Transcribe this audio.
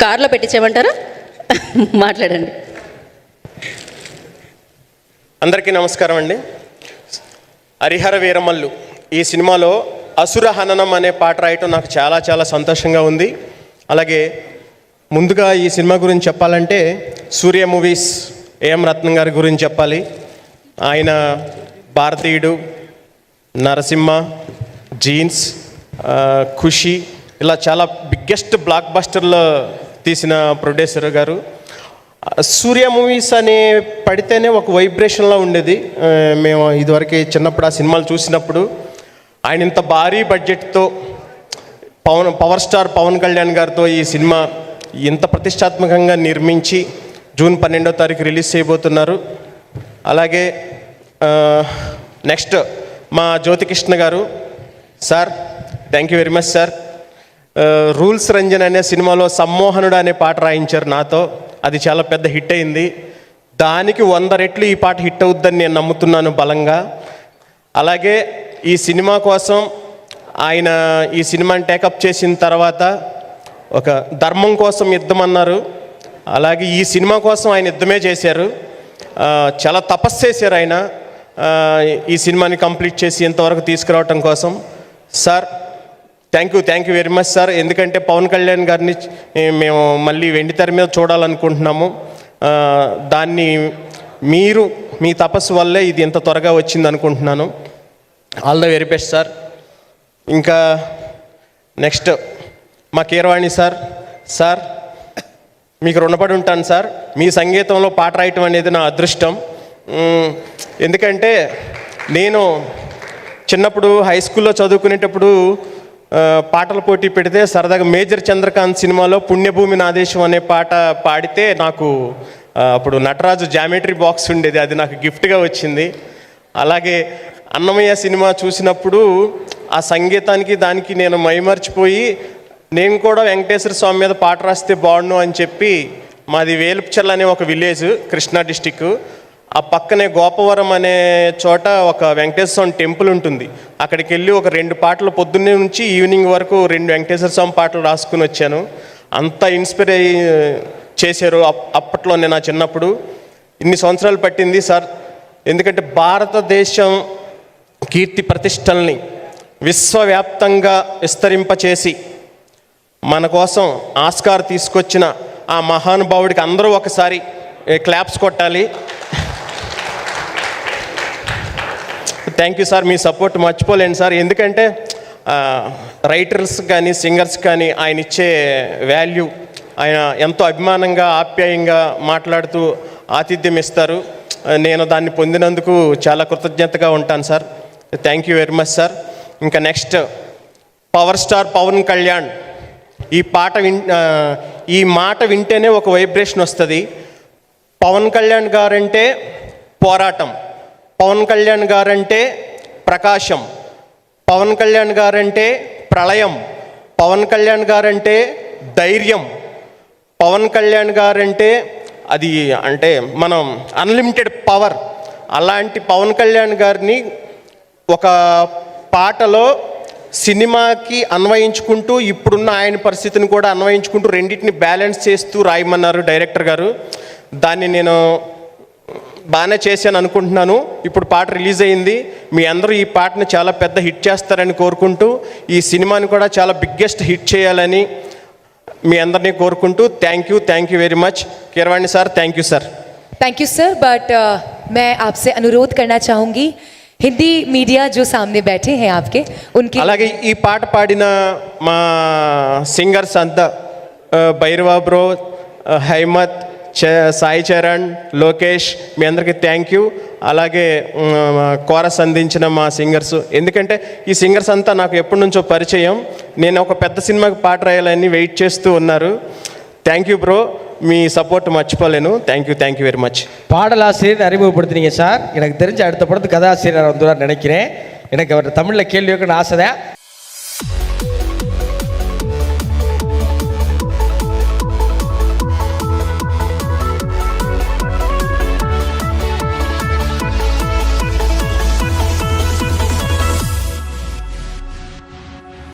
కార్లో పెట్టించేయమంటారా? మాట్లాడండి. అందరికీ నమస్కారం అండి. హరిహర వీరమల్లు ఈ సినిమాలో అసుర హననం అనే పాట రాయటం నాకు చాలా చాలా సంతోషంగా ఉంది. అలాగే ముందుగా ఈ సినిమా గురించి చెప్పాలంటే సూర్య మూవీస్ ఏఎం రత్నం గారి గురించి చెప్పాలి. ఆయన భారతీయుడు, నరసింహ, జీన్స్, ఖుషి ఇలా చాలా బిగ్గెస్ట్ బ్లాక్ బస్టర్లో తీసిన ప్రొడ్యూసర్ గారు. సూర్య మూవీస్ అనే పడితేనే ఒక వైబ్రేషన్లో ఉండేది. మేము ఇదివరకు చిన్నప్పుడు ఆ సినిమాలు చూసినప్పుడు ఆయన ఇంత భారీ బడ్జెట్తో పవర్ స్టార్ పవన్ కళ్యాణ్ గారితో ఈ సినిమా ఇంత ప్రతిష్టాత్మకంగా నిర్మించి జూన్ 12వ తారీఖు రిలీజ్ చేయబోతున్నారు. అలాగే నెక్స్ట్ మా జ్యోతికృష్ణ గారు sir, thank you very much sir. Rules Ranjan అనే సినిమాలో సమ్మోహనుడు అనే పాట రాయించారు నాతో. అది చాలా పెద్ద హిట్ అయింది. దానికి 100 రెట్లు ఈ పాట హిట్ అవుద్దని నేను నమ్ముతున్నాను బలంగా. అలాగే ఈ సినిమా కోసం ఆయన ఈ సినిమాని టేకప్ చేసిన తర్వాత ఒక ధర్మం కోసం యుద్ధం అన్నారు. అలాగే ఈ సినిమా కోసం ఆయన యుద్ధమే చేశారు. చాలా తపస్సు చేశారు ఆయన ఈ సినిమాని కంప్లీట్ చేసి ఇంతవరకు తీసుకురావటం కోసం. Sir thank you very much sir. ఎందుకంటే పవన్ కళ్యాణ్ గారిని మేము మళ్ళీ వెండితెర మీద చూడాలనుకుంటున్నాము. దాన్ని మీరు మీ తపస్సు వల్లే ఇది ఇంత త్వరగా వచ్చింది అనుకుంటున్నాను. All the very best sir. ఇంకా నెక్స్ట్ మా కీరవాణి సార్ మీకు రుణపడి ఉంటాను సార్. మీ సంగీతంలో పాట రాయటం అనేది నా అదృష్టం. ఎందుకంటే నేను చిన్నప్పుడు హై స్కూల్లో చదువుకునేటప్పుడు పాటల పోటీ పెడితే సరదాగా మేజర్ చంద్రకాంత్ సినిమాలో పుణ్యభూమి నాదేశం అనే పాట పాడితే నాకు అప్పుడు నటరాజు జామెట్రీ బాక్స్ ఉండేది, అది నాకు గిఫ్ట్గా వచ్చింది. అలాగే అన్నమయ్య సినిమా చూసినప్పుడు ఆ సంగీతానికి దానికి నేను మైమర్చిపోయి నేను కూడా వెంకటేశ్వర స్వామి మీద పాట రాస్తే బాగుండు అని చెప్పి మాది వేలుపుచర్ల అనే ఒక విలేజ్ కృష్ణా డిస్టిక్, ఆ పక్కనే గోపవరం అనే చోట ఒక వెంకటేశ్వర స్వామి టెంపుల్ ఉంటుంది. అక్కడికి వెళ్ళి ఒక 2 పాటలు పొద్దున్నే నుంచి ఈవినింగ్ వరకు 2 వెంకటేశ్వర స్వామి పాటలు రాసుకుని వచ్చాను. అంత ఇన్స్పైర్ అయ్యి చేశారు అప్పట్లో నా చిన్నప్పుడు. ఇన్ని సంవత్సరాలు పట్టింది సార్. ఎందుకంటే భారతదేశం కీర్తి ప్రతిష్టల్ని విశ్వవ్యాప్తంగా విస్తరింపచేసి మన కోసం ఆస్కార్ తీసుకొచ్చిన ఆ మహానుభావుడికి అందరూ ఒకసారి క్లాప్స్ కొట్టాలి. Thank you sir. మీ సపోర్ట్ మర్చిపోలేండి సార్. ఎందుకంటే రైటర్స్ కానీ సింగర్స్ కానీ ఆయన ఇచ్చే వాల్యూ, ఆయన ఎంతో అభిమానంగా ఆప్యాయంగా మాట్లాడుతూ ఆతిథ్యం ఇస్తారు. నేను దాన్ని పొందినందుకు చాలా కృతజ్ఞతగా ఉంటాను sir. Thank you very much sir. ఇంకా next power star Pawan Kalyan ఈ మాట వింటేనే ఒక వైబ్రేషన్ వస్తుంది. పవన్ కళ్యాణ్ గారంటే పోరాటం, పవన్ కళ్యాణ్ గారంటే ప్రకాశం, పవన్ కళ్యాణ్ గారంటే ప్రళయం, పవన్ కళ్యాణ్ గారంటే ధైర్యం, పవన్ కళ్యాణ్ గారంటే అది అంటే మనం అన్లిమిటెడ్ పవర్. అలాంటి పవన్ కళ్యాణ్ గారిని ఒక పాటలో సినిమాకి అన్వయించుకుంటూ ఇప్పుడున్న ఆయన పరిస్థితిని కూడా అన్వయించుకుంటూ రెండింటిని బ్యాలెన్స్ చేస్తూ రాయమన్నారు డైరెక్టర్ గారు. దాన్ని నేను బాగానే చేశాను అనుకుంటున్నాను. ఇప్పుడు పాట రిలీజ్ అయింది. మీ అందరూ ఈ పాటని చాలా పెద్ద హిట్ చేస్తారని కోరుకుంటూ ఈ సినిమాని కూడా చాలా బిగ్గెస్ట్ హిట్ చేయాలని మీ అందరినీ కోరుకుంటూ thank you very much. Keeravani sir, thank you sir. Thank you sir. But मैं आपसे अनुरोध करना चाहूँगी, हिंदी मीडिया जो सामने बैठे हैं आपके, उनकी అలాగే ఈ పాట పాడిన మా సింగర్స్ అంతా భైరవా బ్రో, హైమత్, సాయి చరణ్, లోకేష్, మీ అందరికీ థ్యాంక్ యూ. అలాగే కోరస్ అందించిన మా సింగర్స్, ఎందుకంటే ఈ సింగర్స్ అంతా నాకు ఎప్పటి నుంచో పరిచయం. నేను ఒక పెద్ద సినిమాకి పాట రాయాలని వెయిట్ చేస్తూ ఉన్నారు. థ్యాంక్ యూ బ్రో, మీ சப்போர்ட் மச்சிப்பலேனு. Thank you very much. பாடலாசிரியர் அறிமுகப்படுத்தினீங்க சார். எனக்கு தெரிஞ்ச அடுத்த படத்து கதாசிரியர் வந்துடுவார் நினைக்கிறேன். எனக்கு அவர் தமிழில் கேள்வி வைக்கணும்னு ஆசை தான்.